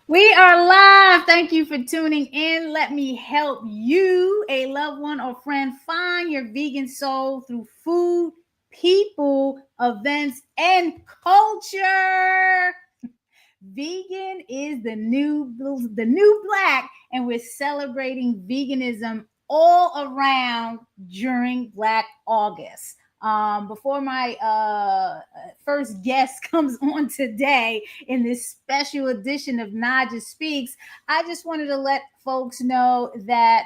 We are live. Thank you for tuning in. Let me help you, a loved one or friend, find your vegan soul through food, people, events, and culture. Vegan is the new black, and we're celebrating veganism all around during Black August. Before my first guest comes on today in this special edition of Naijha Speaks, I just wanted to let folks know that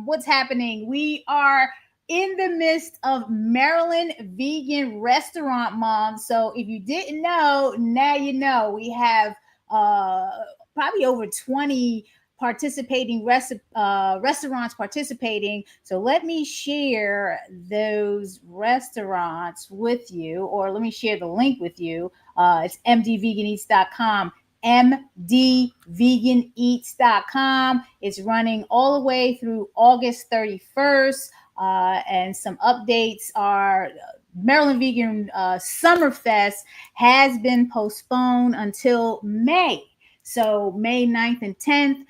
what's happening. We are in the midst of Maryland Vegan Restaurant Month. So if you didn't know, now you know. We have uh, probably over 20 participating restaurants participating. So let me share those restaurants with you, or let me share the link with you. It's mdveganeats.com. mdveganeats.com. It's running all the way through August 31st. And some updates are Maryland Vegan Summerfest has been postponed until May. So May 9th and 10th,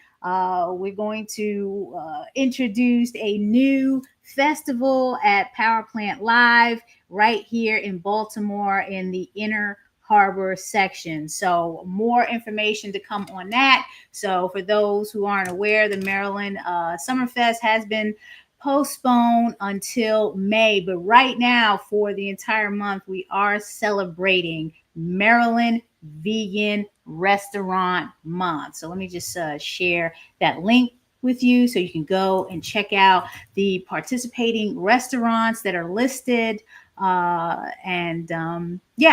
we're going to introduce a new festival at Power Plant Live right here in Baltimore in the Inner Harbor section. So more information to come on that. So for those who aren't aware, the Maryland Summerfest has been postponed until May. But right now, for the entire month, we are celebrating Maryland Vegan Restaurant Month. So let me just share that link with you so you can go and check out the participating restaurants that are listed. Yeah,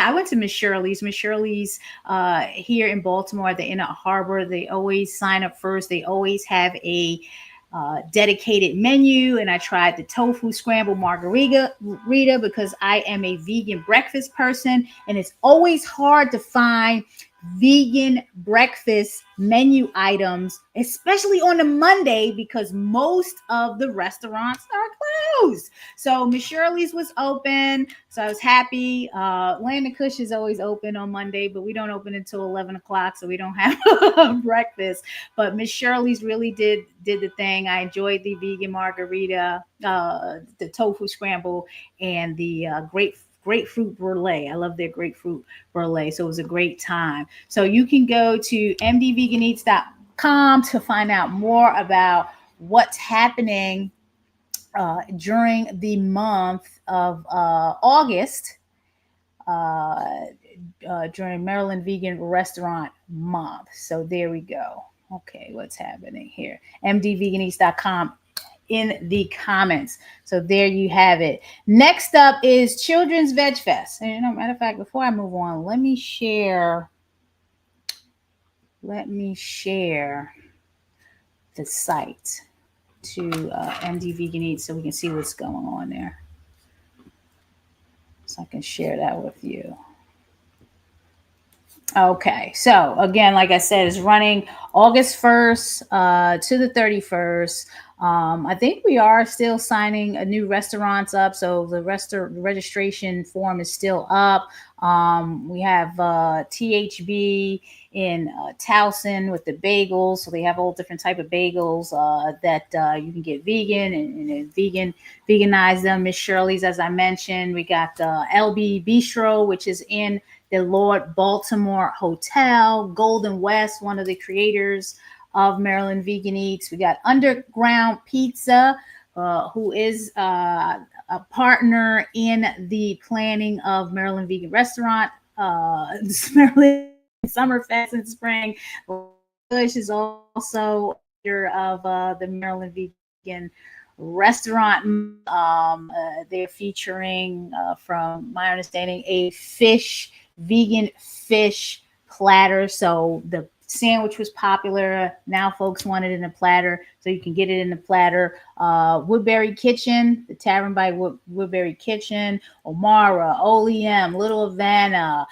I went to Miss Shirley's. Miss Shirley's here in Baltimore at the Inner Harbor. They always sign up first. They always have a dedicated menu, and I tried the tofu scrambled margarita because I am a vegan breakfast person, and it's always hard to find vegan breakfast menu items, especially on a Monday, because most of the restaurants are closed. So Miss Shirley's was open, so I was happy. Land and Kush is always open on Monday, but we don't open until 11 o'clock, so we don't have breakfast. But Miss Shirley's really did the thing. I enjoyed the vegan margarita, the tofu scramble, and the grapefruit brulee. I love their grapefruit brulee. So it was a great time. So you can go to mdveganeats.com to find out more about what's happening during the month of August, uh, during Maryland Vegan Restaurant Month. So there we go. Okay, what's happening here? mdveganeats.com in the comments. So there you have it. Next up is Children's VEGFest. And matter of fact, before I move on, let me share the site to MD Vegan Eats so we can see what's going on there. So I can share that with you. Okay, so again, like I said, it's running August 1st to the 31st. I think we are still signing a new restaurants up, so the registration form is still up. We have THB in Towson with the bagels, so they have all different type of bagels that you can get vegan and veganize them. Miss Shirley's, as I mentioned, we got LB Bistro, which is in the Lord Baltimore Hotel. Golden West, one of the creators of Maryland Vegan Eats. We got Underground Pizza, who is a partner in the planning of Maryland Vegan Restaurant, Maryland Summerfest in spring. Bush is also of the Maryland Vegan Restaurant. They're featuring, from my understanding, a vegan fish platter. So the sandwich was popular. Now folks want it in a platter, so you can get it in a platter. Woodbury Kitchen, the Tavern by Woodbury Kitchen, O'Mara, Oleum, Little Havana.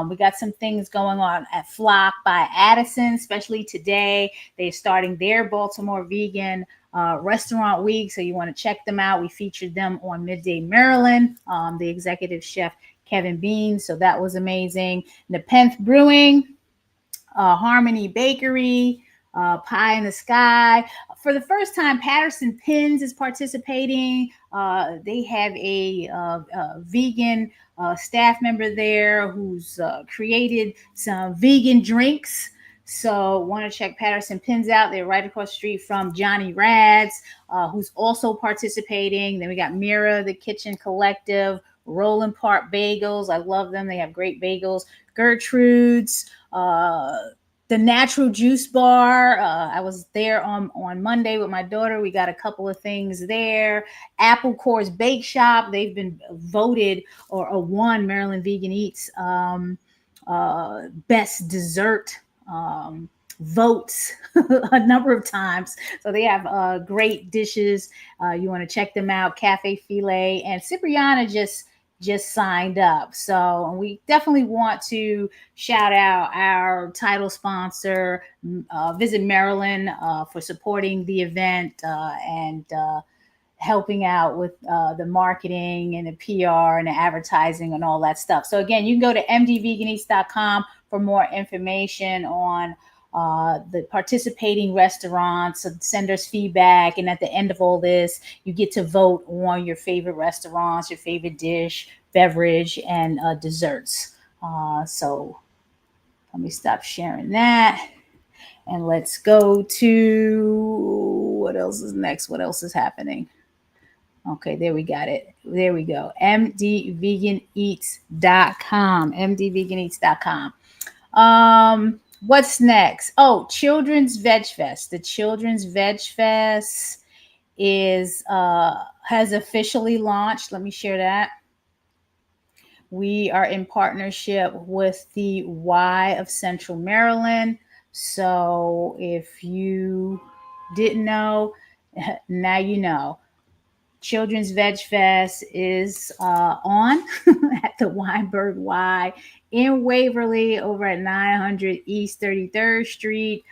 We got some things going on at Flock by Addison, especially today. They're starting their Baltimore Vegan Restaurant Week, so you want to check them out. We featured them on Midday Maryland, the executive chef Kevin Bean, so that was amazing. Nepenthe Brewing, Harmony Bakery, Pie in the Sky. For the first time, Patterson Pins is participating. They have a vegan staff member there who's created some vegan drinks. So want to check Patterson Pins out. They're right across the street from Johnny Rad's, who's also participating. Then we got Mira, the Kitchen Collective, Roland Park Bagels. I love them. They have great bagels. Gertrude's, the Natural Juice Bar. I was there on Monday with my daughter. We got a couple of things there. Apple Core's Bake Shop. They've been voted or won Maryland Vegan Eats best dessert votes a number of times. So they have great dishes. You want to check them out. Cafe Filet and Cipriana just signed up. So we definitely want to shout out our title sponsor, Visit Maryland, for supporting the event and helping out with the marketing and the PR and the advertising and all that stuff. So again, you can go to mdveganeats.com for more information on the participating restaurants. Send us feedback, and at the end of all this, you get to vote on your favorite restaurants, your favorite dish, beverage, and desserts. So let me stop sharing that, and let's go to what else is next. What else is happening? Okay, there we got it. There we go. mdveganeats.com. mdveganeats.com. What's next? Oh, Children's VEGFEST. The Children's VEGFEST is has officially launched. Let me share that. We are in partnership with the Y of Central Maryland. So if you didn't know, now you know. Children's VEGFEST is on at the Weinberg Y in Waverly over at 900 East 33rd Street.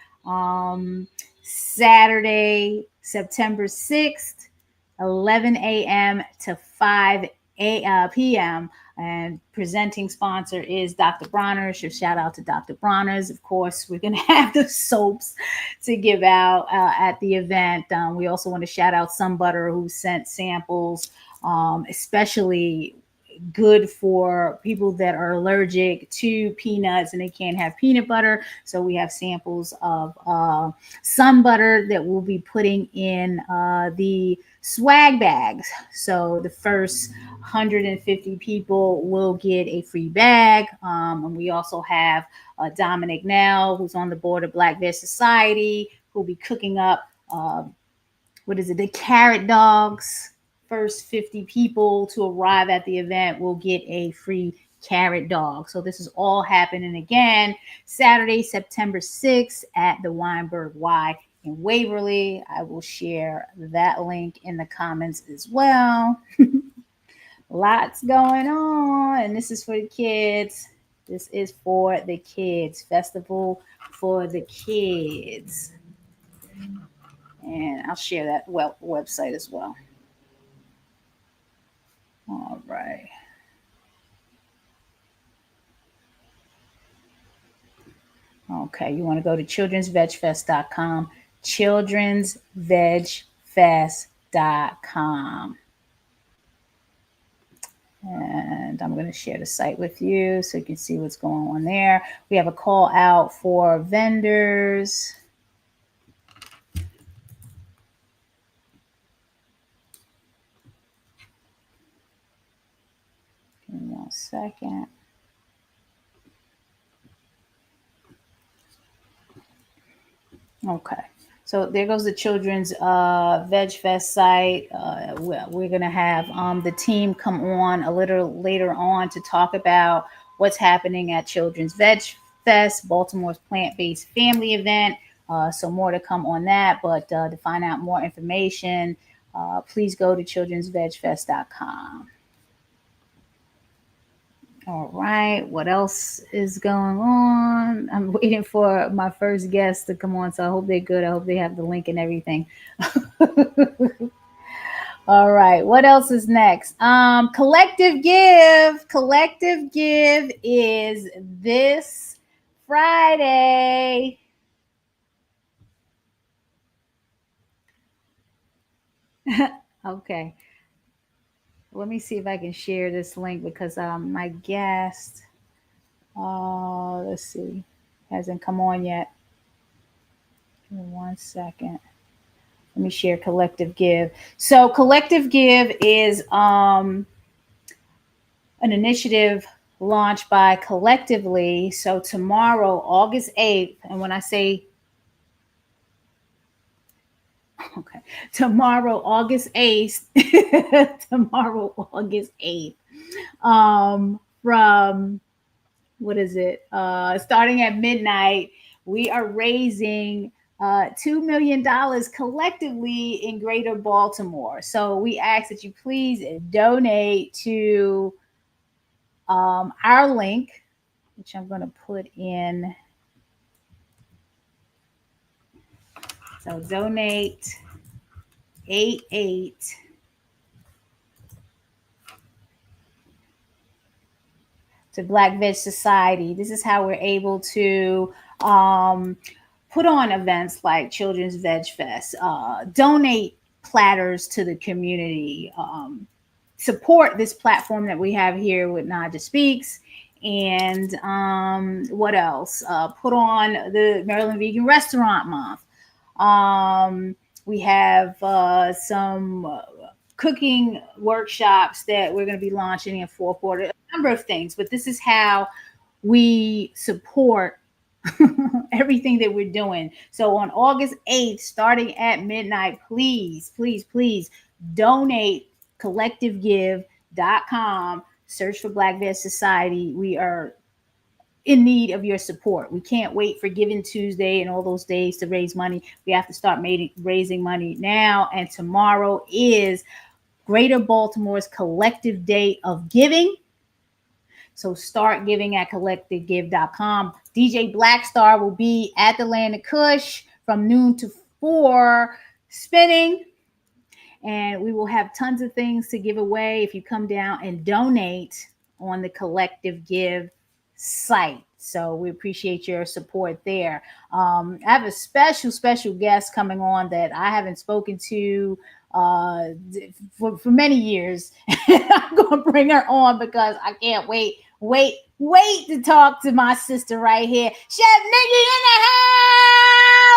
Saturday, September 6th, 11 a.m. to 5 p.m. And presenting sponsor is Dr. Bronner's. Shout out to Dr. Bronner's. Of course, we're going to have the soaps to give out at the event. We also want to shout out Some Butter, who sent samples, especially good for people that are allergic to peanuts and they can't have peanut butter. So we have samples of Sun Butter that we'll be putting in the swag bags. So the first 150 people will get a free bag. And we also have Dominic Nell, who's on the board of Black Veg Society, who'll be cooking up the carrot dogs. First 50 people to arrive at the event will get a free carrot dog. So this is all happening again Saturday, September 6th at the Weinberg Y in Waverly. I will share that link in the comments as well. Lots going on, and this is for the kids. This is for the kids. Festival for the kids. And I'll share that website as well. All right. Okay, you want to go to childrensvegfest.com, childrensvegfest.com. And I'm going to share the site with you so you can see what's going on there. We have a call out for vendors. Give me 1 second. Okay, so there goes the Children's VEGFest site. We're going to have the team come on a little later on to talk about what's happening at Children's VEGFest, Baltimore's plant-based family event. So more to come on that, but to find out more information, please go to childrensvegfest.com. All right, what else is going on? I'm waiting for my first guest to come on, so I hope they're good. I hope they have the link and everything. All right, what else is next? Collective Give. Collective Give is this Friday. Okay. Let me see if I can share this link because my guest, let's see, hasn't come on yet. Give me 1 second. Let me share Collective Give. So Collective Give is an initiative launched by Collectively. So tomorrow, August 8th, and when I say okay, tomorrow, August 8th, tomorrow, August 8th, from what is it? Starting at midnight, we are raising $2 million collectively in Greater Baltimore. So we ask that you please donate to our link, which I'm going to put in. So donate 88 to Black Veg Society. This is how we're able to put on events like Children's Veg Fest, donate platters to the community, support this platform that we have here with Naijha Speaks. And what else? Put on the Maryland Vegan Restaurant Month. We have some cooking workshops that we're going to be launching in fourth quarter. A number of things, but this is how we support everything that we're doing. So on August 8th, starting at midnight, please, please, please donate collectivegive.com. Search for Black Veg Society. We are in need of your support. We can't wait for Giving Tuesday and all those days to raise money. We have to start raising money now. And tomorrow is Greater Baltimore's collective day of giving. So start giving at collectivegive.com. DJ Blackstar will be at the Land of Kush from noon to 4 spinning. And we will have tons of things to give away if you come down and donate on the Collective Give site. So we appreciate your support there. I have a special guest coming on that I haven't spoken to for many years. I'm going to bring her on because I can't wait to talk to my sister right here. Chef Nikki in the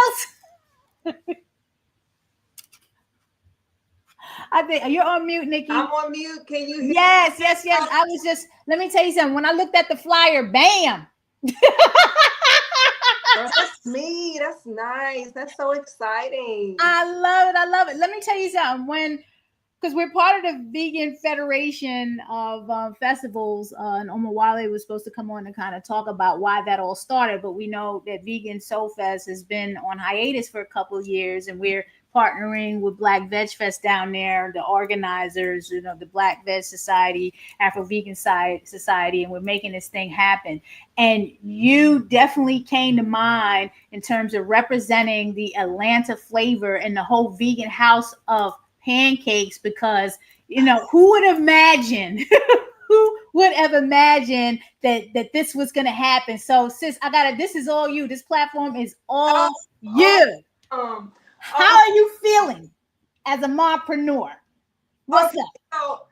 house. I think you're on mute, Nikki. I'm on mute. Can you hear Yes. I was just, let me tell you something. When I looked at the flyer, bam. That's me. That's nice. That's so exciting. I love it. Let me tell you something. Because we're part of the Vegan Federation of festivals, and Omawale was supposed to come on and kind of talk about why that all started. But we know that Vegan SOULFEST has been on hiatus for a couple of years, and we're partnering with Black VEGFEST down there, the organizers, the Black Veg Society, Afro Vegan Society, and we're making this thing happen. And you definitely came to mind in terms of representing the Atlanta flavor and the whole vegan house of pancakes, because who would imagine who would have imagined that this was going to happen? So sis, this is all you. This platform is all you. How are you feeling as a mompreneur? What's up? So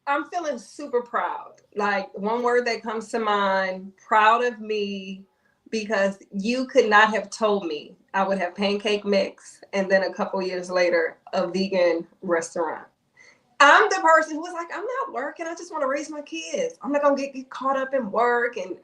I'm feeling super proud. Like, one word that comes to mind, proud of me, because you could not have told me I would have pancake mix and then a couple years later a vegan restaurant. I'm the person who was like, I'm not working. I just want to raise my kids. I'm not going to get caught up in work and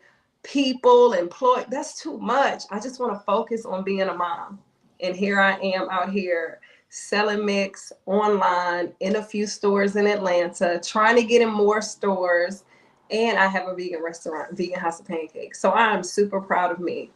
people employed. That's too much. I just want to focus on being a mom. And here I am out here selling mix online in a few stores in Atlanta, trying to get in more stores. And I have a vegan restaurant, Vegan House of Pancakes. So I'm super proud of me.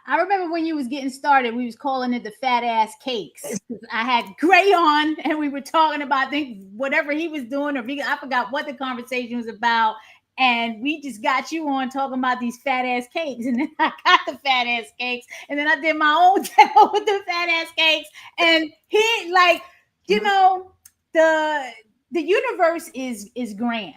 I remember when you was getting started, we was calling it the fat ass cakes. I had Gray on and we were talking about, I think, whatever he was doing, or vegan. I forgot what the conversation was about. And we just got you on talking about these fat ass cakes. And then I got the fat ass cakes. And then I did my own demo with the fat ass cakes. And he, like, the universe is grand.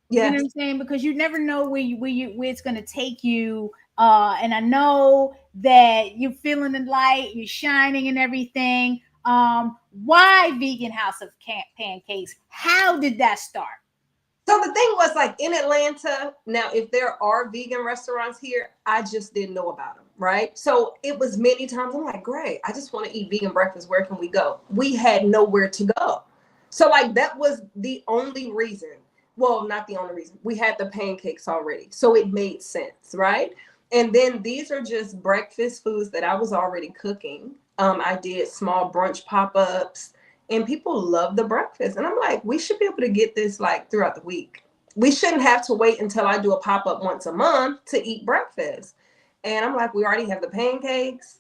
Yes. You know what I'm saying? Because you never know where it's going to take you And I know that you're feeling the light, you're shining and everything. Why Vegan House of Pancakes? How did that start? So the thing was, like, in Atlanta, now if there are vegan restaurants here, I just didn't know about them, right? So it was many times I'm like, great, I just want to eat vegan breakfast. Where can we go? We had nowhere to go. So like that was the only reason. Well, not the only reason. We had the pancakes already. So it made sense, right? And then these are just breakfast foods that I was already cooking. I did small brunch pop-ups and people love the breakfast. And I'm like, we should be able to get this like throughout the week. We shouldn't have to wait until I do a pop-up once a month to eat breakfast. And I'm like, we already have the pancakes.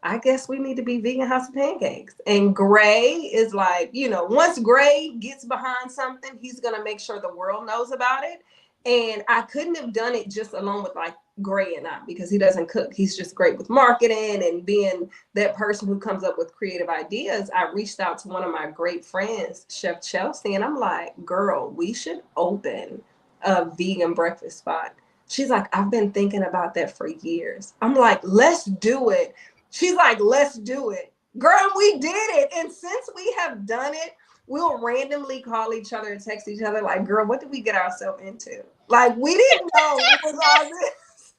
I guess we need to be Vegan House of Pancakes. And Gray is like, once Gray gets behind something, he's going to make sure the world knows about it. And I couldn't have done it just alone with like Gray and I, because he doesn't cook. He's just great with marketing and being that person who comes up with creative ideas. I reached out to one of my great friends, Chef Chelsea, and I'm like, girl, we should open a vegan breakfast spot. She's like, I've been thinking about that for years. I'm like, let's do it. She's like, let's do it. Girl, we did it. And since we have done it, we'll randomly call each other and text each other like, girl, what did we get ourselves into? Like, we didn't know it was all this.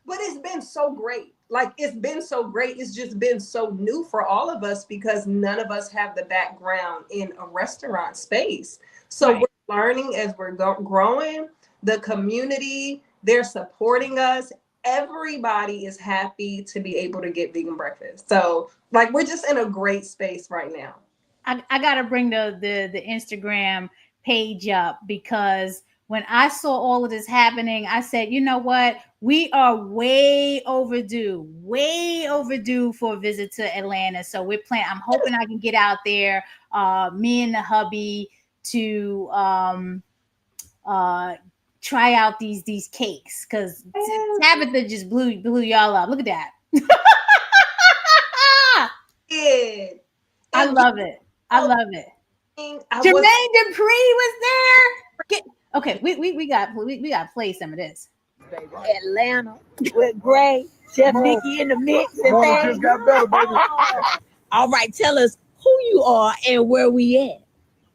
But it's been so great. Like, it's been so great. It's just been so new for all of us because none of us have the background in a restaurant space. So right. We're learning as we're growing. The community, they're supporting us. Everybody is happy to be able to get vegan breakfast. So, like, we're just in a great space right now. I gotta bring the Instagram page up because when I saw all of this happening, I said, you know what? We are way overdue for a visit to Atlanta. So I'm hoping I can get out there, me and the hubby, to try out these cakes because Tabitha just blew y'all up. Look at that. Yeah. I love it. I love it. Jermaine Dupri was there. Okay, we got to play some of this. Atlanta with Gray, Chef Nikki in the mix. Just got better, baby. All right, tell us who you are and where we at.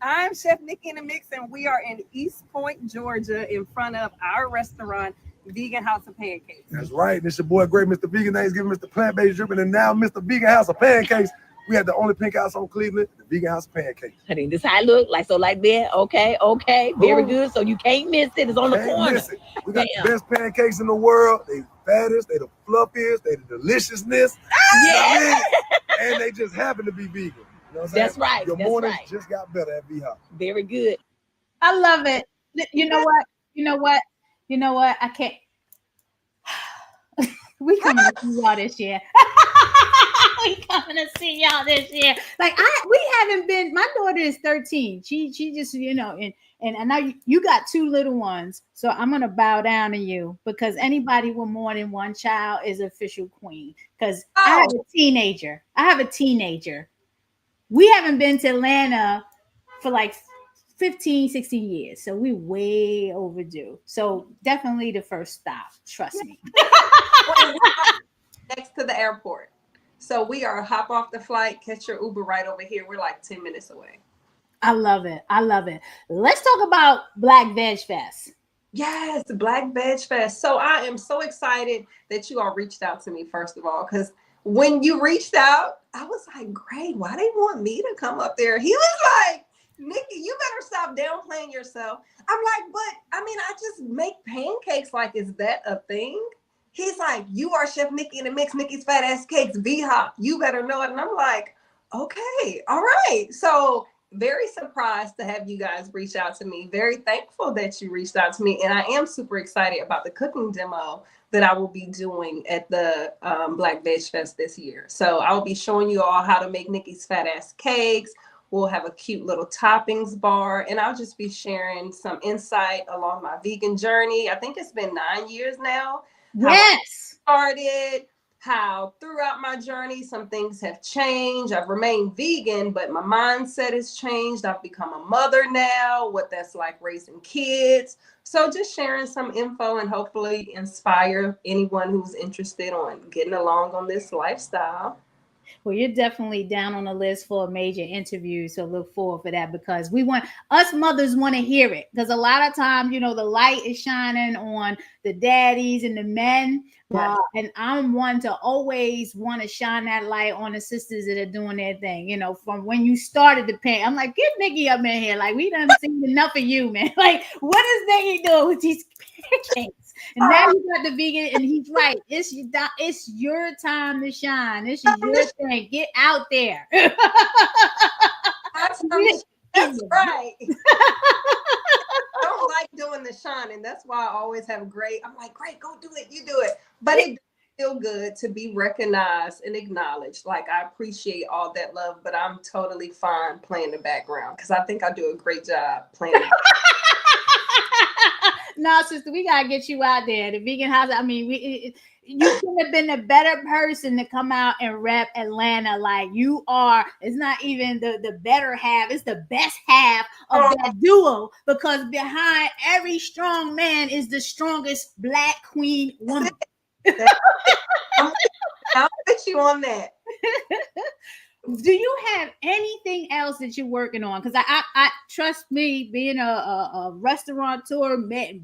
I'm Chef Nikki in the mix, and we are in East Point, Georgia, in front of our restaurant, Vegan House of Pancakes. That's right. This your boy, Great Mr. Vegan Thanksgiving, Mr. Plant-Based Dripping, and now Mr. Vegan House of Pancakes. We had the only pink house on Cleveland, the Vegan House of Pancakes. Honey, this how I look like. So like that. Okay. Very good. So you can't miss it. It's on the corner. Miss it. We got the best pancakes in the world. They fattest, they the fluffiest, they the deliciousness. Yeah. You know what I mean? And they just happen to be vegan. You know what I'm saying? That's right. Your mornings just got better at V-House. Very good. I love it. You know what? I can't. We coming to see y'all this year. We coming to see y'all this year. Like we haven't been. My daughter is 13. She just and I know you got two little ones, so I'm gonna bow down to you because anybody with more than one child is official queen. Because I have a teenager. We haven't been to Atlanta for like 15, 16 years. So we way overdue. So definitely the first stop. Trust me. Next to the airport. So we are hop off the flight, catch your Uber right over here. We're like 10 minutes away. I love it. Let's talk about Black Veg Fest. Yes, Black Veg Fest. So I am so excited that you all reached out to me, first of all, because when you reached out, I was like, great, why they want me to come up there? He was like, Nikki, you better stop downplaying yourself. I'm like, but I mean, I just make pancakes. Like, is that a thing? He's like, you are Chef Nikki in the mix, Nikki's Fat Ass Cakes, V-Hop. You better know it. And I'm like, okay, all right. So very surprised to have you guys reach out to me. Very thankful that you reached out to me. And I am super excited about the cooking demo that I will be doing at the Black Veg Fest this year. So I will be showing you all how to make Nikki's Fat Ass Cakes. We'll have a cute little toppings bar, and I'll just be sharing some insight along my vegan journey. I think it's been 9 years now. Yes. How I started, how throughout my journey, some things have changed. I've remained vegan, but my mindset has changed. I've become a mother now, what that's like raising kids. So just sharing some info and hopefully inspire anyone who's interested on getting along on this lifestyle. Well, you're definitely down on the list for a major interview, so look forward for that because we want us mothers want to hear it because a lot of times, you know, the light is shining on the daddies and the men, Yes. and I'm one to always want to shine that light on the sisters that are doing their thing. You know, from when you started the paint, I'm like, get Nikki up in here, like we done seen enough of you, man. Like, what is Nikki doing with these pancakes? And now you got the vegan, and he's right. It's your time to shine. This is your thing. Get out there. That's right. I don't like doing the shining. That's why I always have I'm like, great, go do it. You do it. But it feel good to be recognized and acknowledged. Like I appreciate all that love, but I'm totally fine playing the background because I think I do a great job playing. No, sister, we gotta get you out there. The vegan house. I mean, you could have been a better person to come out and rep Atlanta. Like you are. It's not even the better half. It's the best half of that duo because behind every strong man is the strongest Black queen woman. I'll put you on that. Do you have anything else that you're working on? Because I trust me, being a restaurateur,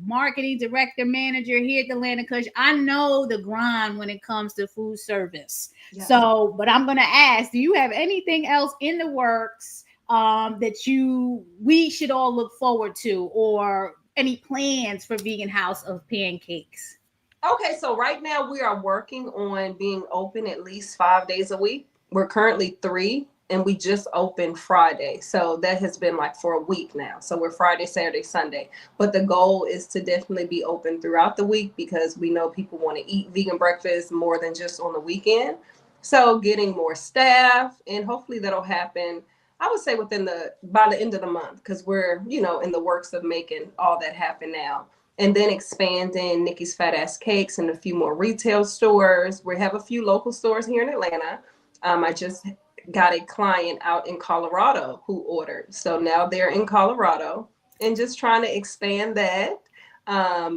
marketing director, manager here at Atlanta, because I know the grind when it comes to food service. Yes. So, but I'm gonna ask, do you have anything else in the works that we should all look forward to, or any plans for Vegan House of Pancakes? Okay, so right now we are working on being open at least 5 days a week. We're currently 3 and we just opened Friday. So that has been like for a week now. So we're Friday, Saturday, Sunday. But the goal is to definitely be open throughout the week because we know people want to eat vegan breakfast more than just on the weekend. So getting more staff, and hopefully that'll happen, I would say by the end of the month, because we're, in the works of making all that happen now. And then expanding Nikki's Fat Ass Cakes and a few more retail stores. We have a few local stores here in Atlanta. I just got a client out in Colorado who ordered. So now they're in Colorado and just trying to expand that.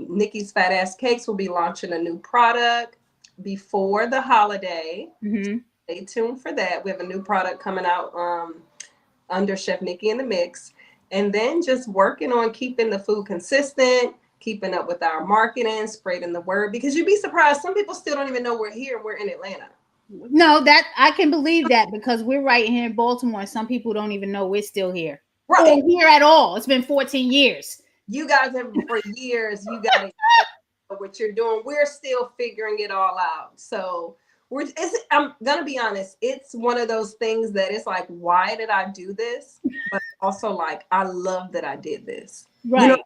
Nikki's Fat Ass Cakes will be launching a new product before the holiday. Mm-hmm. Stay tuned for that. We have a new product coming out under Chef Nikki in the Mix. And then just working on keeping the food consistent, keeping up with our marketing, spreading the word, because you'd be surprised. Some people still don't even know we're here and we're in Atlanta. No, that I can believe that because we're right here in Baltimore. Some people don't even know we're still here. Right. Or here at all. It's been 14 years. You guys have for years. You got to know what you're doing. We're still figuring it all out. So I'm gonna be honest. It's one of those things that it's like, why did I do this? But also like, I love that I did this. Right.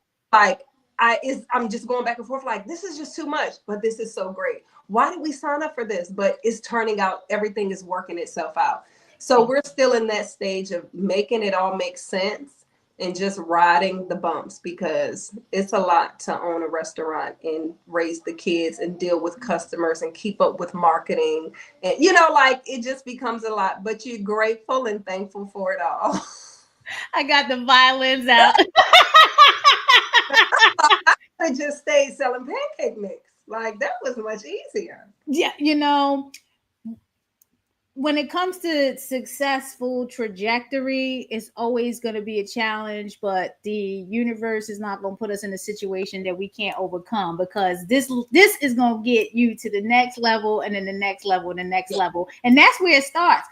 I'm just going back and forth. Like, this is just too much, but this is so great. Why did we sign up for this? But it's turning out, everything is working itself out. So we're still in that stage of making it all make sense and just riding the bumps, because it's a lot to own a restaurant and raise the kids and deal with customers and keep up with marketing. And, it just becomes a lot, but you're grateful and thankful for it all. I got the violins out. I just stayed selling pancake mix. Like, that was much easier. Yeah, when it comes to successful trajectory, it's always going to be a challenge, but the universe is not going to put us in a situation that we can't overcome, because this is going to get you to the next level, and then the next level, and the next level. And that's where it starts.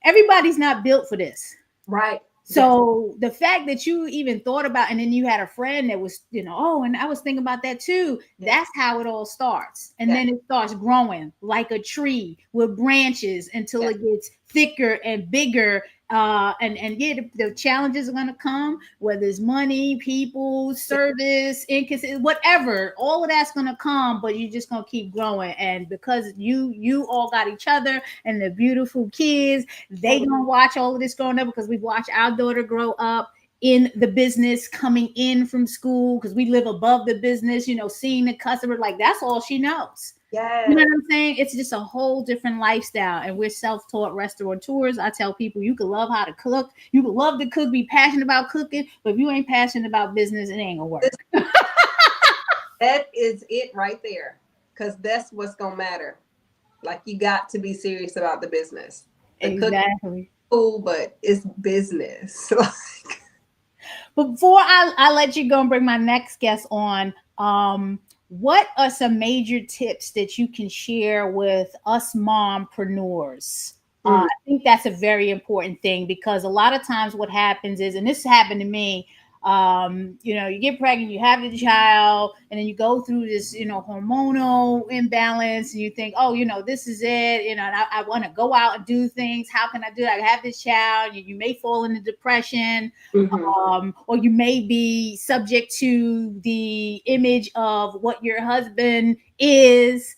Everybody's not built for this. Right. So the fact that you even thought about, and then you had a friend that was, and I was thinking about that too. That's how it all starts. And then it starts growing like a tree with branches until it gets thicker and bigger. The challenges are going to come, whether it's money, people, service, whatever, all of that's going to come, but you're just going to keep growing. And because you all got each other and the beautiful kids, they going to watch all of this growing up, because we've watched our daughter grow up in the business, coming in from school, because we live above the business, seeing the customer, like that's all she knows. You know Yes. what I'm saying? It's just a whole different lifestyle. And we're self-taught restaurateurs. I tell people you can love how to cook, you can love to cook, be passionate about cooking, but if you ain't passionate about business, it ain't gonna work. That is it right there. Because that's what's going to matter. Like, you got to be serious about the business. The cooking Exactly. is cool, but it's business. Before I let you go and bring my next guest on, what are some major tips that you can share with us mompreneurs? I think that's a very important thing because a lot of times what happens is, and this happened to me, you know, you get pregnant, you have the child, and then you go through this, you know, hormonal imbalance, and you think, oh, you know, this is it, you know, and I want to go out and do things. How can I do that? I have this child. You may fall into depression, or you may be subject to the image of what your husband is.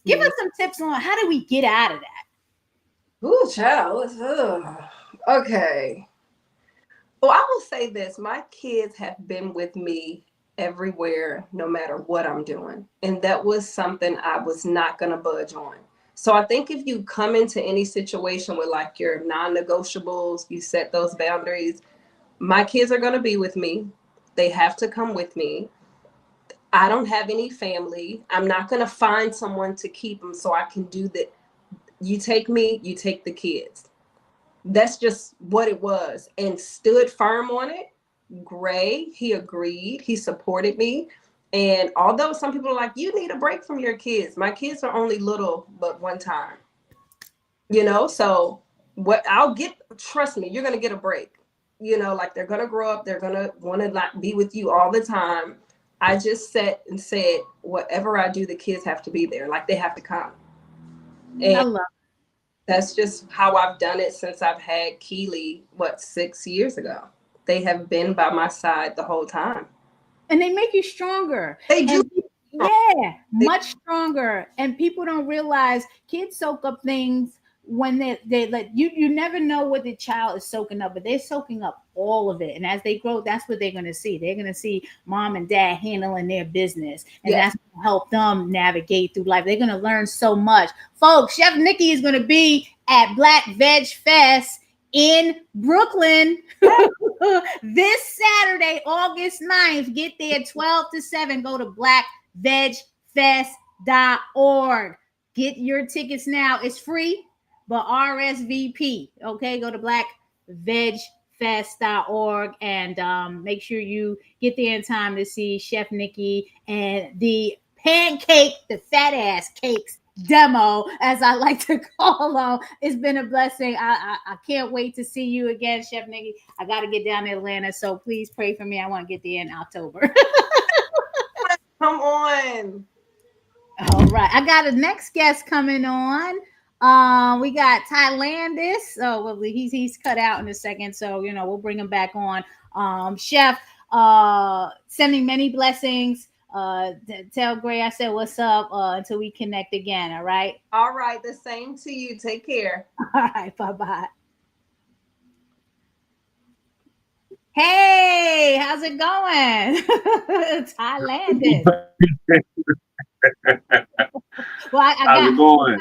Give us some tips on how do we get out of that? Ooh, child. Okay. Well, I will say this. My kids have been with me everywhere, no matter what I'm doing. And that was something I was not going to budge on. So I think if you come into any situation with like your non-negotiables, you set those boundaries. My kids are going to be with me. They have to come with me. I don't have any family. I'm not going to find someone to keep them so I can do that. You take me, you take the kids. That's just what it was, and stood firm on it. Gray, he agreed, he supported me. And although some people are like, you need a break from your kids, my kids are only little but one time, you know. So what I'll get, trust me, you're gonna get a break, you know, like they're gonna grow up, they're gonna want to not be with you all the time. I just sat and said, whatever I do, the kids have to be there, like they have to come. I And love that's just how I've done it since I've had Keely, 6 years ago. They have been by my side the whole time. and they make you stronger. They do. And yeah, much stronger. And people don't realize kids soak up things when they let you never know what the child is soaking up, but they're soaking up all of it. And as they grow, that's what they're gonna see. They're gonna see mom and dad handling their business, and Yeah. that's gonna help them navigate through life. They're gonna learn so much. Folks, Chef Nikki is gonna be at Black Veg Fest in Brooklyn this Saturday, August 9th. Get there 12 to 7. Go to blackvegfest.org. Get your tickets now. It's free, but RSVP. Okay, go to blackvegfest.org and make sure you get there in time to see Chef Nikki and the pancake, the fat ass cakes demo, as I like to call them. It's been a blessing. I can't wait to see you again, Chef Nikki. I got to get down to Atlanta, so please pray for me. I want to get there in October. Come on. All right, I got a next guest coming on. We got Thailandis. Oh, well, he's cut out in a second, so you know we'll bring him back on. Chef, sending many blessings. Tell Gray I said what's up until we connect again. All right. All right. The same to you. Take care. All right. Bye bye. Hey, how's it going? Thailandis. Well, How's it going?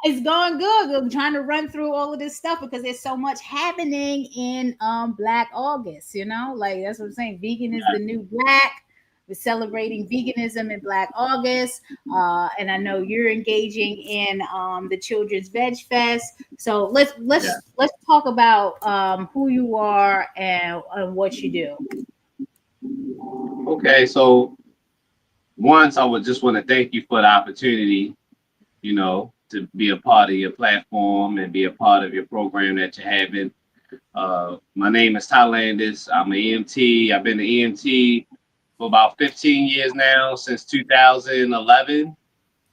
It's going good. I'm trying to run through all of this stuff because there's so much happening in Black August, you know? Like that's what I'm saying. Vegan is the new black. We're celebrating veganism in Black August. And I know you're engaging in the Children's Veg Fest. So let's talk about who you are and what you do. Okay, so once I would just want to thank you for the opportunity, you know, to be a part of your platform and be a part of your program that you're having. My name is Thailandis. I'm an EMT. I've been an EMT for about 15 years now, since 2011.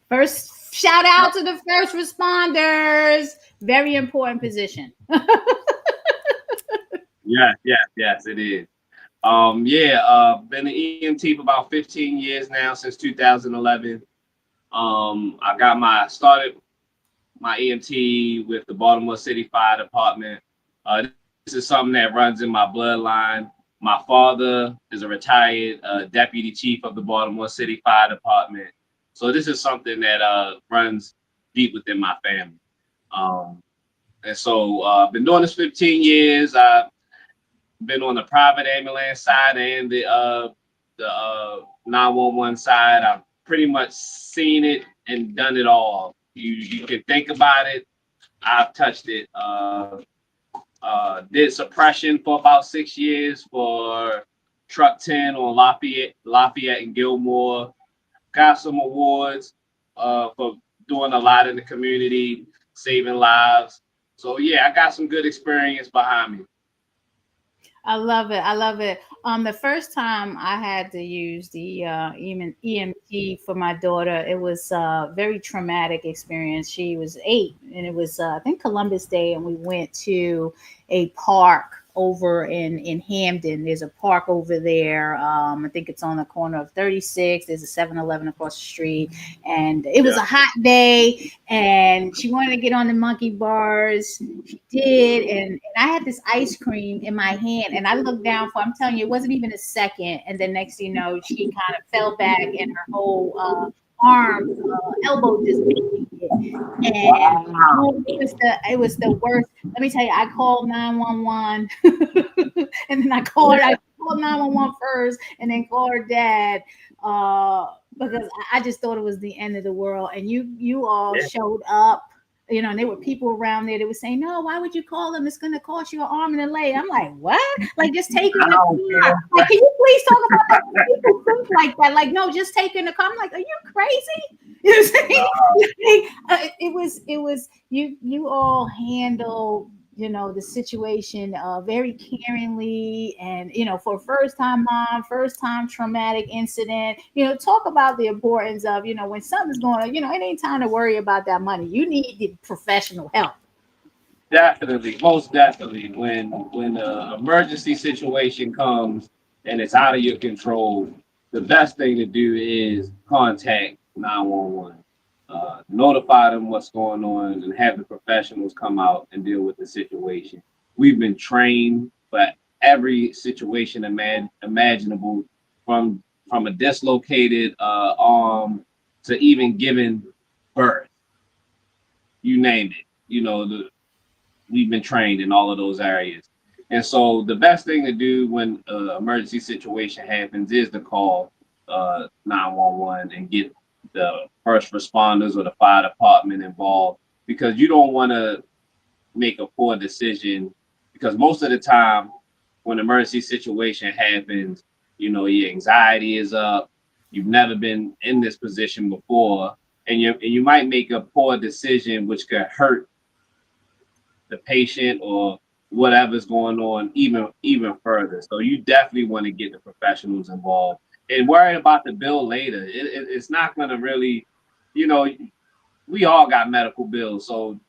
First, shout out to the first responders. Very important position. Yes, it is. Been an EMT for about 15 years now, since 2011. I started my EMT with the Baltimore City Fire Department. This is something that runs in my bloodline. My father is a retired deputy chief of the Baltimore City Fire Department. So this is something that runs deep within my family. And so been doing this 15 years. I've been on the private ambulance side and the 911 side. I've pretty much seen it and done it all. You can think about it. I've touched it. Did suppression for about 6 years for Truck 10 on Lafayette and Gilmore. Got some awards for doing a lot in the community, saving lives. So yeah, I got some good experience behind me. I love it. I love it. The first time I had to use the EMT for my daughter, it was a very traumatic experience. She was 8, and it was I think Columbus Day, and we went to a park over in Hamden. There's a park over there. I think it's on the corner of 36. There's a 7-Eleven across the street, and it was a hot day, and she wanted to get on the monkey bars. She did, and I had this ice cream in my hand, and I looked down for, I'm telling you, it wasn't even a second, and then next thing you know, she kind of fell back, and her whole arm, elbow dislocated. And it was the worst. Let me tell you, I called 911 and then I called 911 first and then called her dad because I just thought it was the end of the world. And you all showed up, you know, and there were people around there that were saying, no, why would you call them? It's going to cost you an arm and a leg. I'm like, what? Like, just take her in the car. Like, can you please talk about that? People think like that. Like, no, just take her in the car. I'm like, are you crazy? You know what I'm saying? It was you all handle, you know, the situation very caringly, and you know, for first time mom, first time traumatic incident, you know, talk about the importance of, you know, when something's going on, you know, it ain't time to worry about that money. You need the professional help. Definitely, most definitely. When an emergency situation comes and it's out of your control, the best thing to do is contact 911. Notify them what's going on and have the professionals come out and deal with the situation. We've been trained for every situation imaginable, from a dislocated arm to even giving birth. You name it. You know, we've been trained in all of those areas. And so the best thing to do when an emergency situation happens is to call 911 and get the first responders or the fire department involved, because you don't want to make a poor decision, because most of the time when an emergency situation happens, you know, your anxiety is up, you've never been in this position before, and you might make a poor decision which could hurt the patient or whatever's going on even further. So you definitely want to get the professionals involved. And worrying about the bill later, it's not going to really, you know, we all got medical bills, so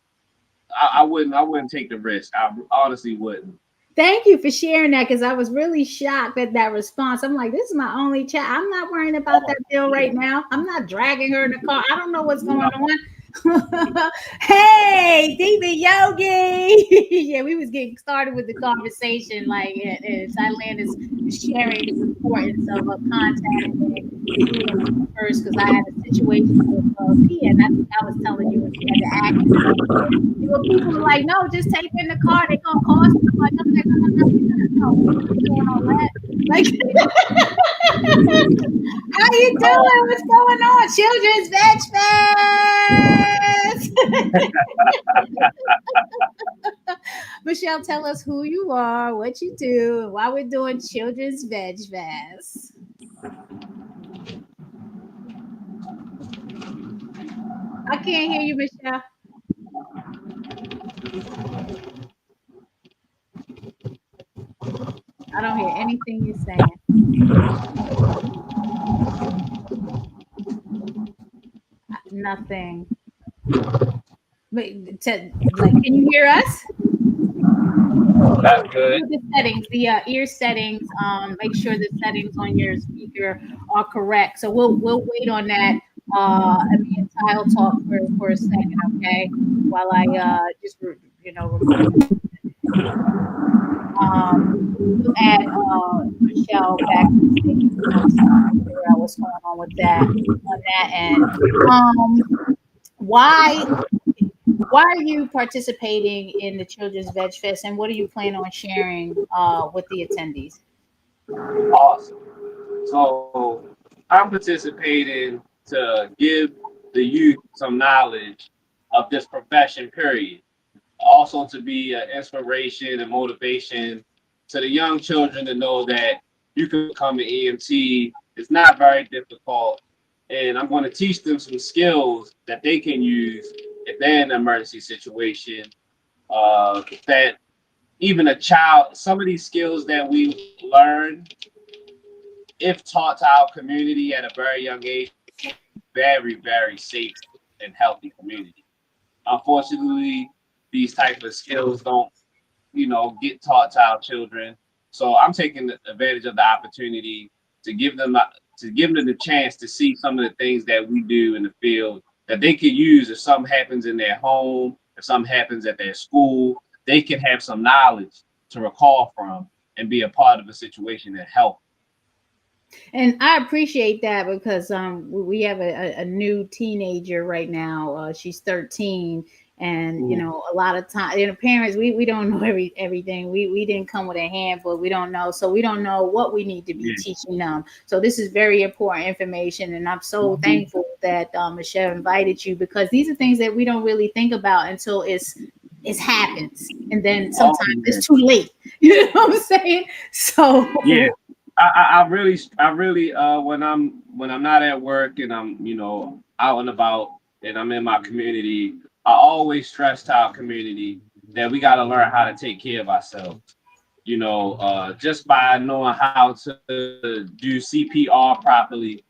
I wouldn't take the risk. I honestly wouldn't. Thank you for sharing that, because I was really shocked at that response. I'm like, this is my only child. I'm not worrying about that bill right now. I'm not dragging her in the car. I don't know what's going on. Hey, Diva Yogi. Yeah, we was getting started with the conversation. Like, Thailand is sharing the importance of contacting first, because I had a situation with Pia, and that's what I was telling you when she had the accident. People were like, no, just take her in the car. They're gonna cost you. Like, I'm like, no, we're not doing all that. Like, how you doing? What's going on? Children's VEGFEST. Michelle, tell us who you are, what you do, why we're doing Children's VEGFEST. I can't hear you, Michelle. I don't hear anything you're saying. Nothing. But like, can you hear us? That's good. The settings, the ear settings. Make sure the settings on your speaker are correct. So we'll wait on that. And me and Ty will talk for a second, okay? While I just remove. We'll add Michelle back to the stage once we figure out what's going on with that on that end. Why are you participating in the Children's Veg Fest, and what do you plan on sharing with the attendees? Awesome. So I'm participating to give the youth some knowledge of this profession, period. Also to be an inspiration and motivation to the young children to know that you can become an EMT. It's not very difficult. And I'm going to teach them some skills that they can use if they're in an emergency situation. That even a child, some of these skills that we learn, if taught to our community at a very young age, very, very safe and healthy community. Unfortunately, these type of skills don't, get taught to our children. So I'm taking advantage of the opportunity to give them the chance to see some of the things that we do in the field that they could use if something happens in their home, if something happens at their school. They can have some knowledge to recall from and be a part of a situation and help. And I appreciate that because we have a new teenager right now. She's 13, and a lot of time, parents we don't know everything. We didn't come with a handbook. We don't know, so we don't know what we need to be teaching them. So this is very important information, and I'm so thankful that Michelle invited you, because these are things that we don't really think about until it happens, and then sometimes it's too late. You know what I'm saying? So yeah. I really when I'm not at work and I'm out and about and I'm in my community, I always stress to our community that we got to learn how to take care of ourselves. Just by knowing how to do CPR properly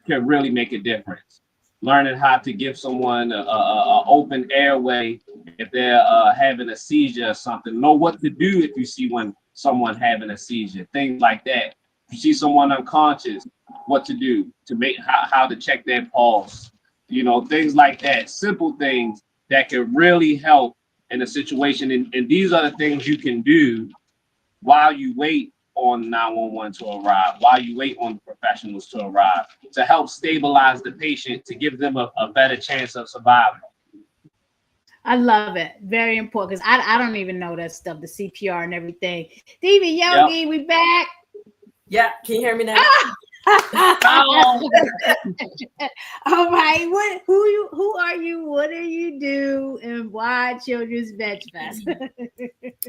can really make a difference. Learning how to give someone a open airway if they're having a seizure or something. Know what to do if you see someone having a seizure. Things like that. If you see someone unconscious, what to do to make how to check their pulse. Things like that. Simple things that can really help in a situation. And these are the things you can do while you wait on 911 to arrive, while you wait on the professionals to arrive, to help stabilize the patient, to give them a better chance of surviving. I love it. Very important, because I don't even know that stuff, the CPR and everything. Stevie Yogi, we back. Yeah, can you hear me now? All right. Who are you? What do you do? And why Children's Veg Fest?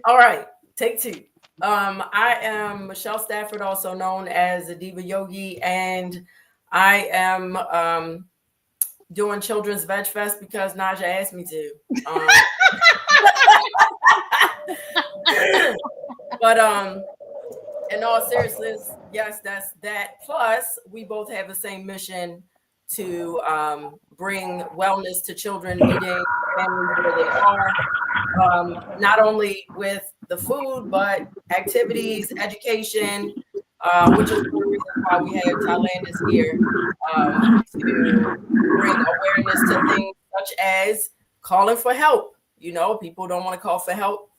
All right, take two. I am Michelle Stafford, also known as the Diva Yogi, and I am doing Children's Veg Fest because Naijha asked me to. But in all seriousness, yes, that's that. Plus, we both have the same mission to bring wellness to children needing families where they are, not only with the food, but activities, education, which is the reason why we have Thailanders here, to bring awareness to things such as calling for help. People don't want to call for help.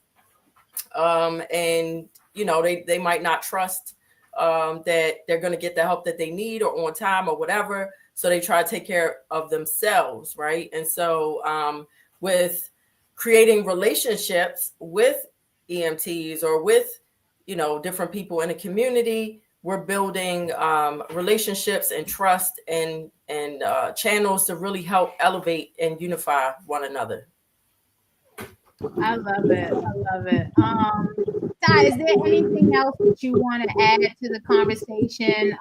And they might not trust that they're going to get the help that they need or on time or whatever. So they try to take care of themselves, right? And so with creating relationships with EMTs or with, different people in a community, we're building relationships and trust and channels to really help elevate and unify one another. I love it. Ty, is there anything else that you want to add to the conversation?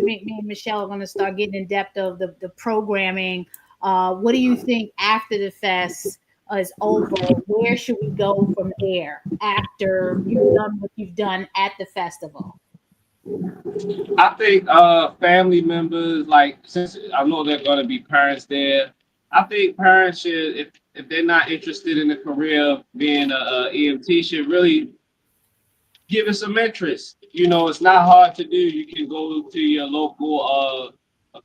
Me and Michelle are going to start getting in depth of the programming. What do you think after the fest is over? Where should we go from there after you've done what you've done at the festival? I think family members, since I know there are going to be parents there, I think parents should, if they're not interested in the career of being a EMT, should really give it some interest. It's not hard to do. You can go to your local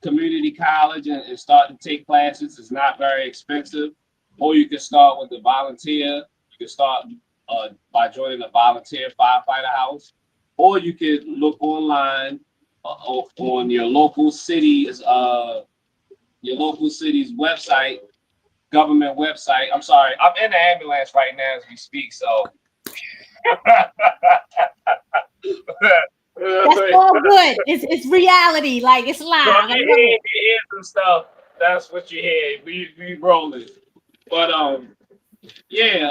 community college and start to take classes. It's not very expensive. Or you can start with a volunteer. You can start by joining the volunteer firefighter house, or you can look online on your local city's website, government website. I'm sorry, I'm in the ambulance right now as we speak, so. That's all good. It's reality, like it's live. So I love you it. hear some stuff. That's what you hear. We rolling. But yeah.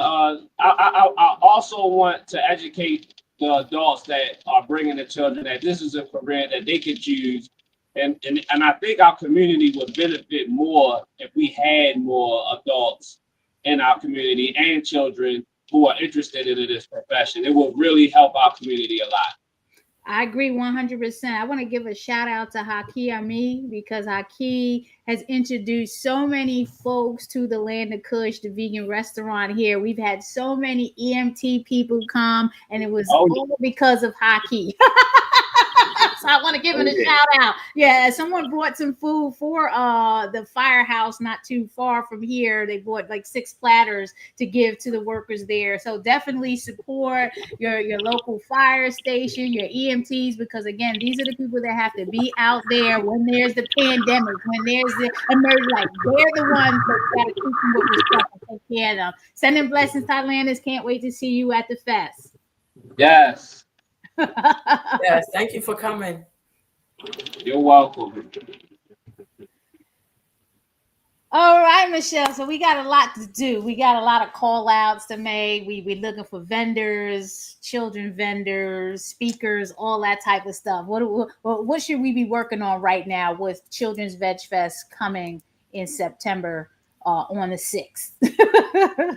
I also want to educate the adults that are bringing the children that this is a career that they can choose, and I think our community would benefit more if we had more adults in our community and children who are interested in this profession. It will really help our community a lot. I agree 100%. I want to give a shout out to Haki Ami because Haki has introduced so many folks to the Land of Kush, the vegan restaurant here. We've had so many EMT people come, and it was all because of Haki. So I want to give it a shout out. Yeah, someone brought some food for the firehouse not too far from here. They bought like 6 platters to give to the workers there. So definitely support your local fire station, your EMTs, because again, these are the people that have to be out there when there's the pandemic, when there's the emergency. Like they're the ones that got to keep them with respect and take care of them. Sending blessings, Thailanders. Can't wait to see you at the fest. Yes. Yes, thank you for coming. You're welcome. All right, Michelle. So we got a lot to do. We got a lot of call outs to make. We're looking for vendors, children vendors, speakers, all that type of stuff. What should we be working on right now with Children's VEGFest coming in September on the 6th?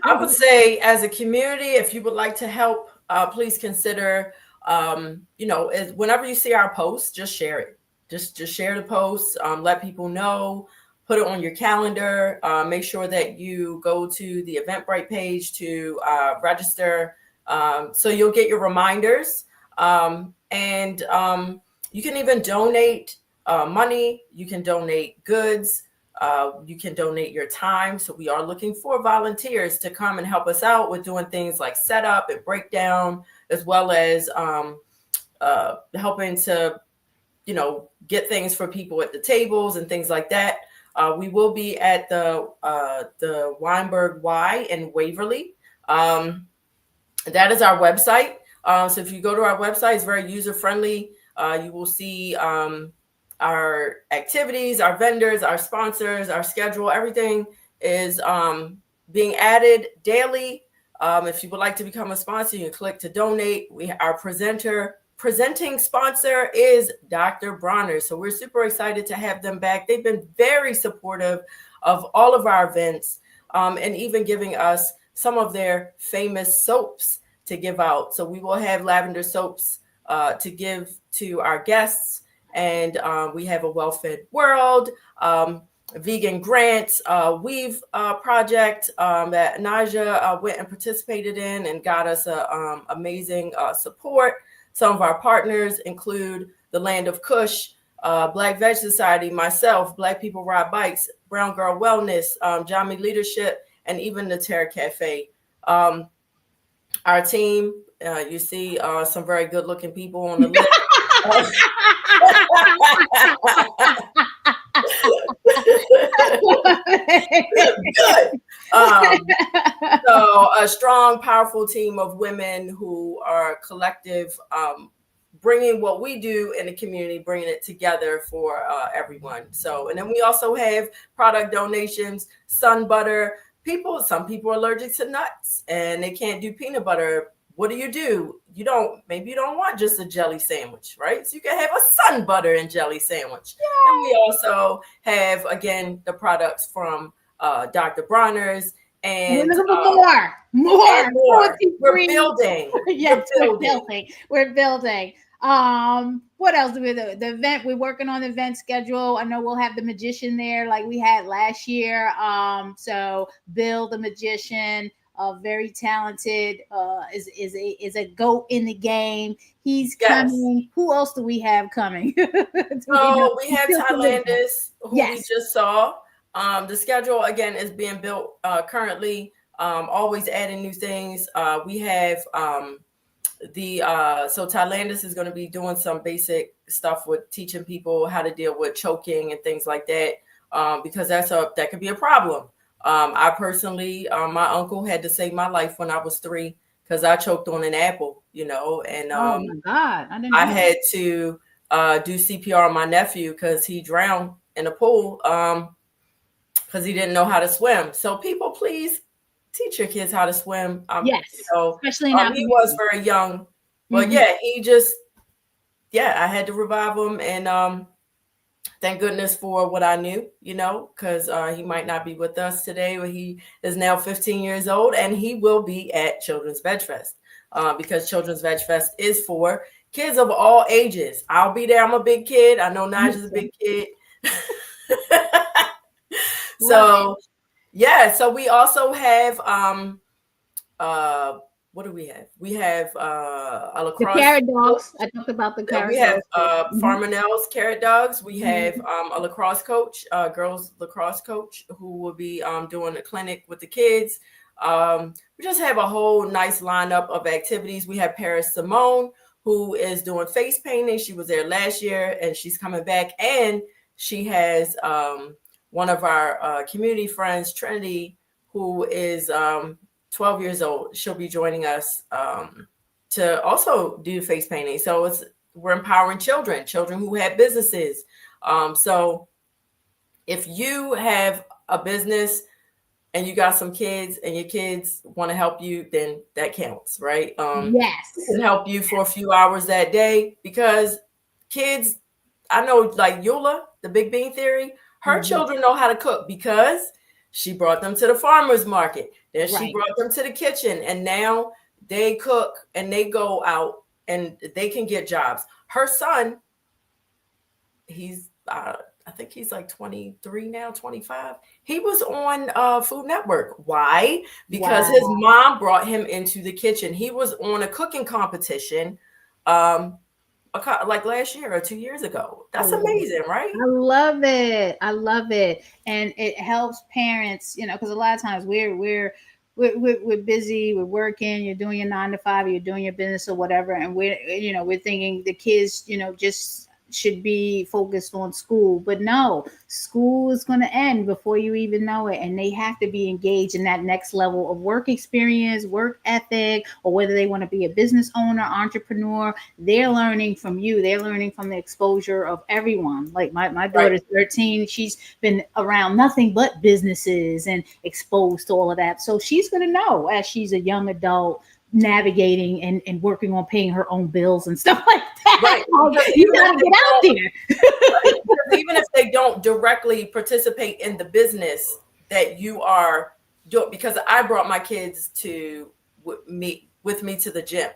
I would say as a community, if you would like to help, please consider, whenever you see our posts, just share it. Just share the post, let people know, put it on your calendar, make sure that you go to the Eventbrite page to register, so you'll get your reminders. And you can even donate money, you can donate goods, you can donate your time. So we are looking for volunteers to come and help us out with doing things like setup and breakdown, as well as helping to, get things for people at the tables and things like that. We will be at the Weinberg Y in Waverly. That is our website. So if you go to our website, it's very user-friendly. You will see our activities, our vendors, our sponsors, our schedule. Everything is being added daily. If you would like to become a sponsor, you can click to donate. Our presenting sponsor is Dr. Bronner. So we're super excited to have them back. They've been very supportive of all of our events, and even giving us some of their famous soaps to give out. So we will have lavender soaps to give to our guests. And we have a Well-Fed World, vegan grants, weave project that Naijha went and participated in and got us amazing support. Some of our partners include the Land of Kush, Black Veg Society, myself, Black People Ride Bikes, Brown Girl Wellness, Jami Leadership, and even the Terra Cafe. Our team, you see some very good looking people on the list. Good. So a strong, powerful team of women who are collective, bringing what we do in the community, bringing it together for everyone. So, and then we also have product donations, sun butter. Some people are allergic to nuts and they can't do peanut butter. What do? Maybe you don't want just a jelly sandwich, right? So you can have a sun butter and jelly sandwich. Yay! And we also have, again, the products from Dr. Bronner's. And we're looking for more. We're building. Yes, we're building. What else do we do? The event, we're working on the event schedule. I know we'll have the magician there like we had last year. So Bill the magician, very talented, is a GOAT in the game. He's coming. Who else do we have coming? We have Thailanders who we just saw. The schedule again is being built currently. always adding new things. We have so Thailandis is going to be doing some basic stuff with teaching people how to deal with choking and things like that, because that could be a problem. I personally, my uncle had to save my life when I was 3 because I choked on an apple, and Oh my God, I didn't. I know that. had to do CPR on my nephew because he drowned in a pool because he didn't know how to swim. So people, please teach your kids how to swim. Yes, especially in our he was very young, but yeah, I had to revive him, and thank goodness for what I knew, because he might not be with us today, but he is now 15 years old, and he will be at Children's VEGFEST because Children's VEGFEST is for kids of all ages. I'll be there. I'm a big kid. I know Naijha's a big kid. So, yeah. So we also have what do we have? We have a lacrosse. The carrot dogs. I talked about the carrot dogs. We have Farmanel's carrot dogs. We have a lacrosse coach, girls lacrosse coach, who will be doing a clinic with the kids. We just have a whole nice lineup of activities. We have Paris Simone, who is doing face painting. She was there last year, and she's coming back. And she has one of our community friends, Trinity, who is 12 years old. She'll be joining us to also do face painting. So we're empowering children who have businesses. So if you have a business and you got some kids and your kids want to help you, then that counts, right? Yes. It can help you for a few hours that day, because kids, I know, like Eula, the Big Bean Theory, her children know how to cook because she brought them to the farmer's market. Then she brought them to the kitchen, and now they cook and they go out and they can get jobs. Her son, he's I think he's like 23 now, 25. He was on Food Network. Why? Because his mom brought him into the kitchen. He was on a cooking competition like last year or 2 years ago. That's amazing, right? I love it. I love it. And it helps parents, because a lot of times we're busy, we're working, you're doing your 9 to 5, you're doing your business or whatever, and we're thinking the kids, just should be focused on school. But no, school is going to end before you even know it, and they have to be engaged in that next level of work experience, work ethic, or whether they want to be a business owner, entrepreneur. They're learning from you. They're learning from the exposure of everyone. Like my daughter's 13. She's been around nothing but businesses and exposed to all of that. So she's going to know as she's a young adult, navigating and working on paying her own bills and stuff like that. Right. You gotta get out there. Even if they don't directly participate in the business that you are doing, because I brought my kids with me to the gym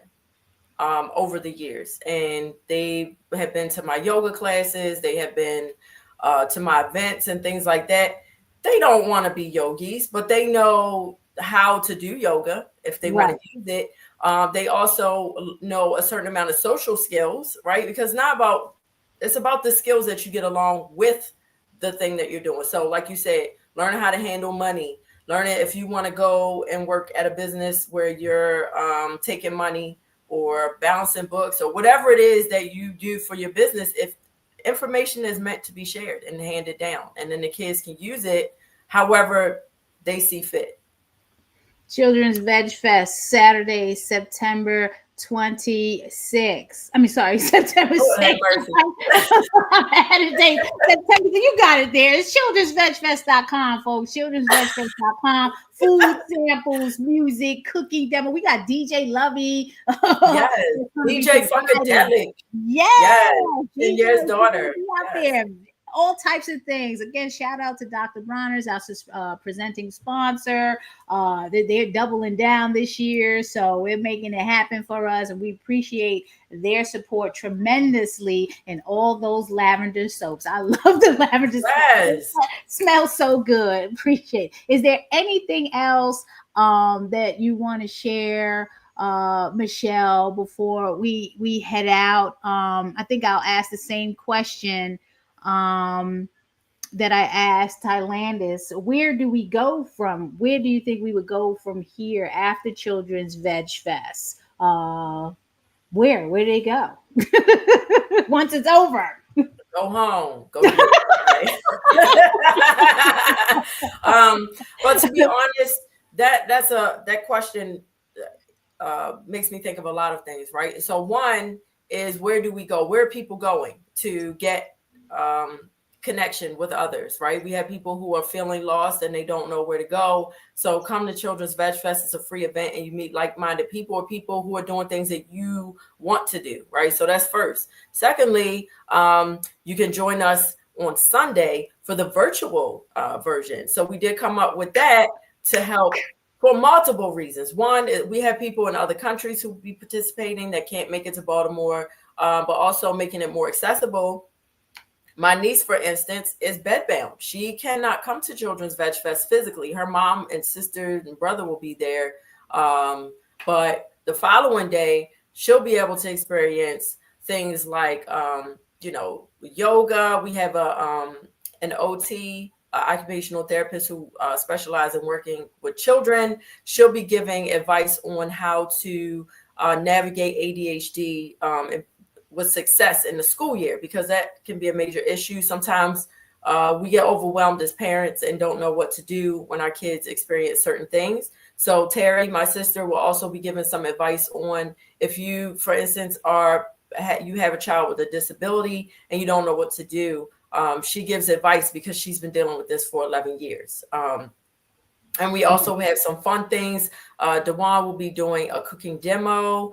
over the years, and they have been to my yoga classes, they have been to my events and things like that. They don't want to be yogis, but they know how to do yoga if they want to use it. They also know a certain amount of social skills, right? Because it's about the skills that you get along with the thing that you're doing. So like you said, learning how to handle money, learning if you want to go and work at a business where you're taking money or balancing books or whatever it is that you do for your business, if information is meant to be shared and handed down, and then the kids can use it however they see fit. Children's Veg Fest, Saturday, September 26th. I mean, sorry, September 6th. I had a date. September, you got it there. It's childrensvegfest.com, folks. Childrensvegfest.com. Food samples, music, cooking demo. We got DJ Lovey. Yes. DJ Funkadelic. Yes. Dinier's daughter. Out there. All types of things. Again, shout out to Dr. Bronner's, our presenting sponsor. They're doubling down this year, so we're making it happen for us, and we appreciate their support tremendously. And all those lavender soaps. I love the lavender soaps. Smells so good. Appreciate it. Is there anything else that you want to share, Michelle, before we head out? I think I'll ask the same question that I asked Thailandis, where do we go from? Where do you think we would go from here after Children's Veg Fest? Where do they go once it's over? Go home. Go to your but to be honest, that question makes me think of a lot of things, right? So one is, where do we go? Where are people going to get connection with others, right? We have people who are feeling lost and they don't know where to go. So come to Children's Veg Fest. It's a free event and you meet like-minded people, or people who are doing things that you want to do, right? So that's first. Secondly, you can join us on Sunday for the virtual version. So we did come up with that to help for multiple reasons. One, we have people in other countries who will be participating that can't make it to Baltimore, but also making it more accessible. My niece, for instance, is bedbound. She cannot come to Children's Veg Fest physically. Her mom and sister and brother will be there. But the following day, she'll be able to experience things like, yoga. We have an OT, occupational therapist who specializes in working with children. She'll be giving advice on how to navigate ADHD with success in the school year, because that can be a major issue. Sometimes we get overwhelmed as parents and don't know what to do when our kids experience certain things. So Terry, my sister, will also be giving some advice on if you, for instance, you have a child with a disability and you don't know what to do. She gives advice because she's been dealing with this for 11 years. And we also have some fun things. Dewan will be doing a cooking demo.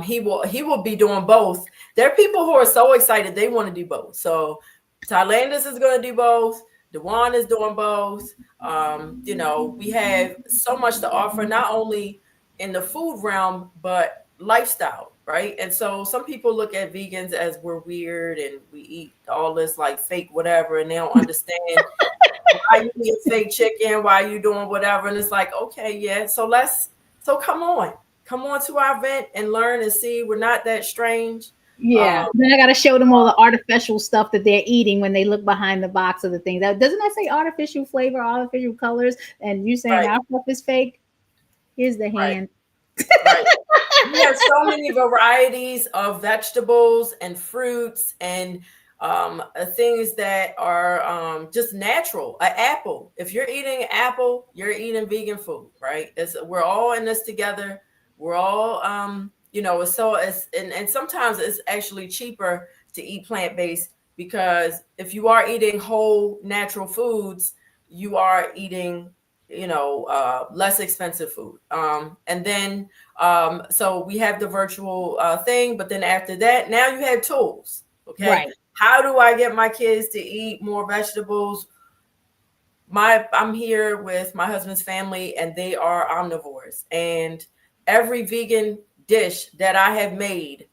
He will be doing both. There are people who are so excited they want to do both. So Thailandis is going to do both. Dewan is doing both. We have so much to offer, not only in the food realm, but lifestyle, right? And so some people look at vegans as we're weird and we eat all this like fake whatever, and they don't understand why you eat fake chicken, why you doing whatever. And it's like, okay, yeah. So come on to our event and learn and see we're not that strange. Yeah. Then I got to show them all the artificial stuff that they're eating when they look behind the box of the things. Doesn't that say artificial flavor, artificial colors? And you saying our stuff is fake? Here's the hand. Right. We have so many varieties of vegetables and fruits and things that are just natural. An apple. If you're eating an apple, you're eating vegan food, right? We're all in this together. We're all, and sometimes it's actually cheaper to eat plant-based, because if you are eating whole natural foods, you are eating, less expensive food. And then, so we have the virtual thing, but then after that, now you have tools. Okay. Right. How do I get my kids to eat more vegetables? I'm here with my husband's family and they are omnivores, and every vegan dish that I have made,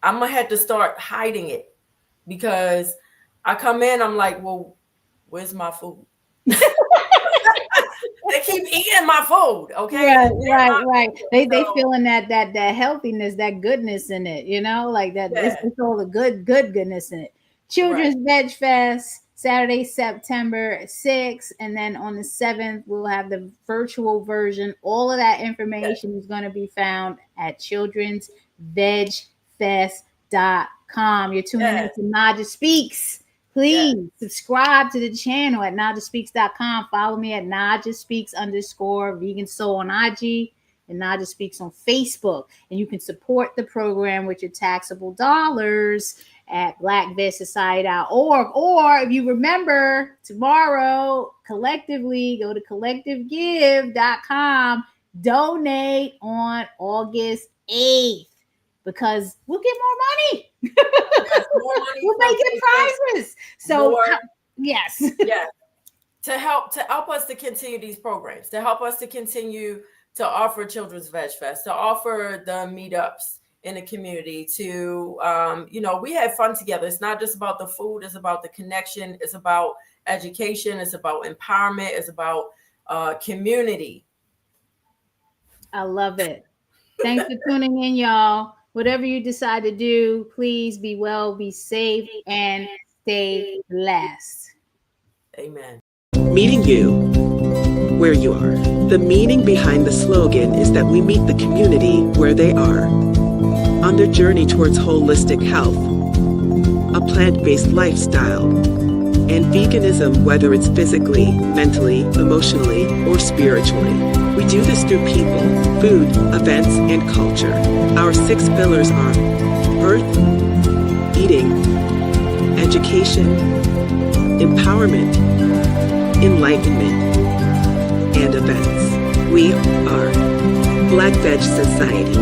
I'm going to have to start hiding it, because I come in, I'm like, well, where's my food? They keep eating my food. Okay. Right. They feeling that healthiness, that goodness in it, like that. Yeah. It's all the goodness in it. Children's Veg Fest, Saturday, September 6th. And then on the 7th, we'll have the virtual version. All of that information is going to be found at childrensvegfest.com. You're tuning in to Naijha Speaks. Please subscribe to the channel at naijaspeaks.com. Follow me at naijaspeaks_vegan soul on IG and Naijha Speaks on Facebook. And you can support the program with your taxable dollars at blackvegsociety.org. Or if you remember, tomorrow, collectively, go to collectivegive.com. Donate on August 8th, because we'll get more money. More money. We're making prizes. So to help us to continue these programs, to help us to continue to offer Children's Veg Fest, to offer the meetups in the community, to we have fun together. It's not just about the food, it's about the connection, it's about education, it's about empowerment, it's about community. I love it. Thanks for tuning in, y'all. Whatever you decide to do, please be well, be safe, and stay blessed. Amen. Meeting you where you are. The meaning behind the slogan is that we meet the community where they are on their journey towards holistic health, a plant-based lifestyle, and veganism, whether it's physically, mentally, emotionally, or spiritually. We do this through people, food, events, and culture. Our 6 pillars are birth, eating, education, empowerment, enlightenment, and events. We are Black Veg Society.